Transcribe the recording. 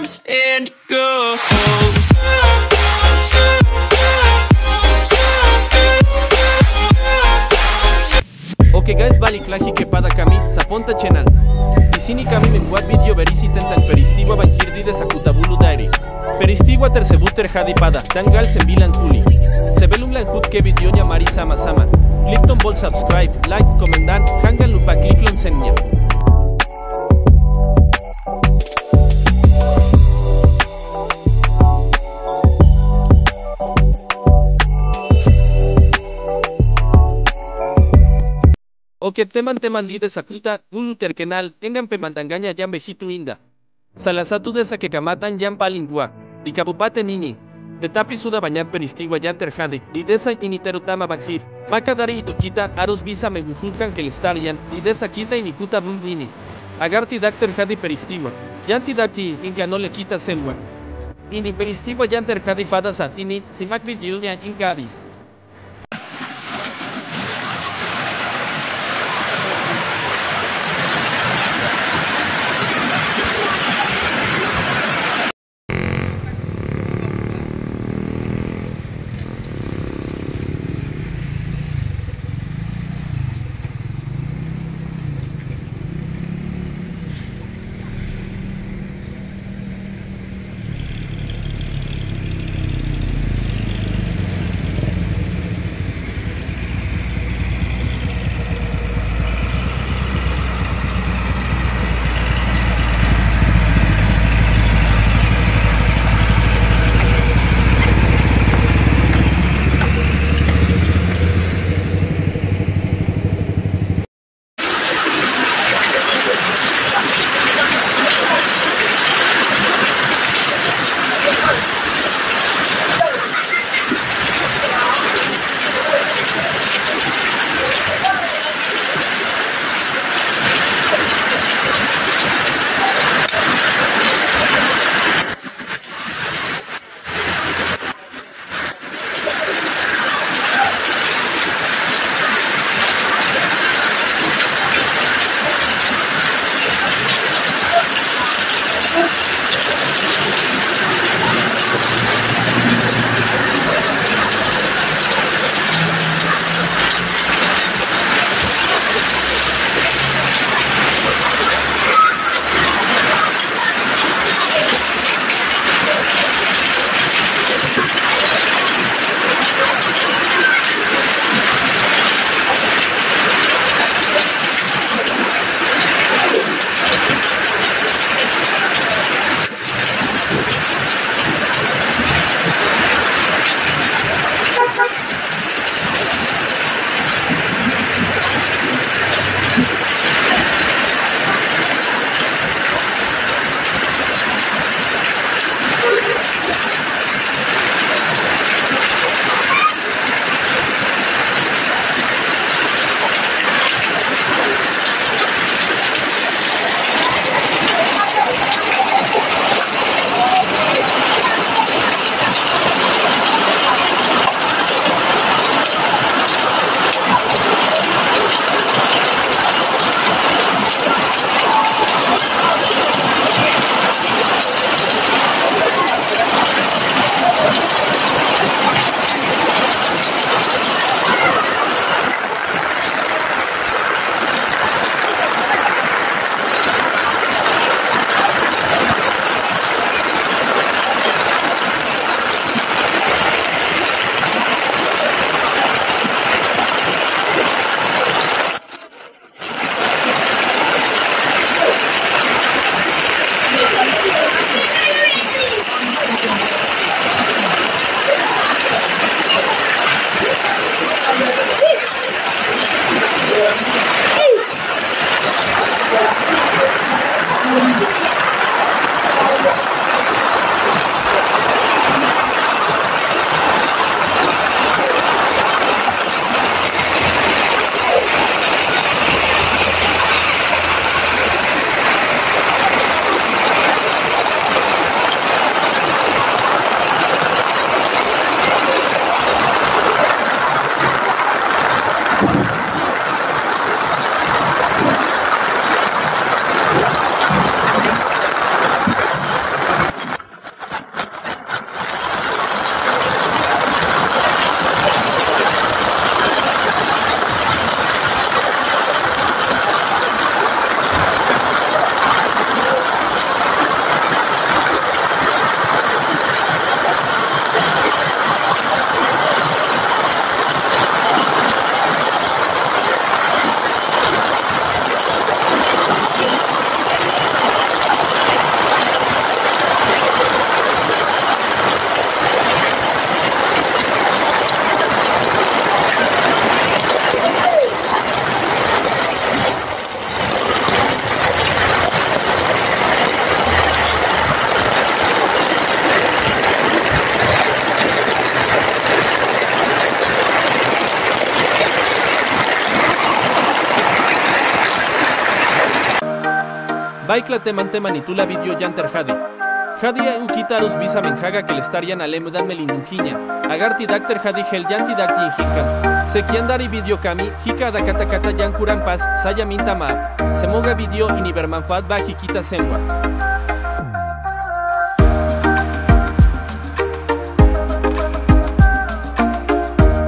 comes and goes. Ok guys, balik lagi kepada kami sa Ponta Channel. Di sini kami membuat video berisi tentang peristiwa banjir di Desa Kutabulu Dairi. Peristiwa tersebut terjadi pada tanggal 9 Juli. Sebelum lanjut ke videonya, mari sama-sama klik tombol subscribe, like, komen, dan jangan lupa klik loncengnya. Oke teman-teman, di Desa Kutabulu terkenal dengan pemandangannya yang begitu indah. Salah satu desa kecamatan yang paling tua di kabupaten ini. Tetapi sudah banyak peristiwa yang terjadi di desa ini, terutama banjir. Maka dari itu kita harus bisa mengumpulkan kelestarian di desa kita ini, Kutabulu ini, agar tidak terjadi peristiwa yang tidak diinginkan oleh kita semua. Ini peristiwa yang terjadi pada saat ini, simak videonya hingga habis. Baikla teman teman itula video yan terjadi. Hadia ukitaros visa menjaga que le estarian alem dan melindunjinya. Agarti dak terjadi hel yanti dak yinjikan. Sekian dari video kami, jika ada kata-kata yang kurang pas, saya minta maaf. Semoga video ini bermanfaat bagi kita semua.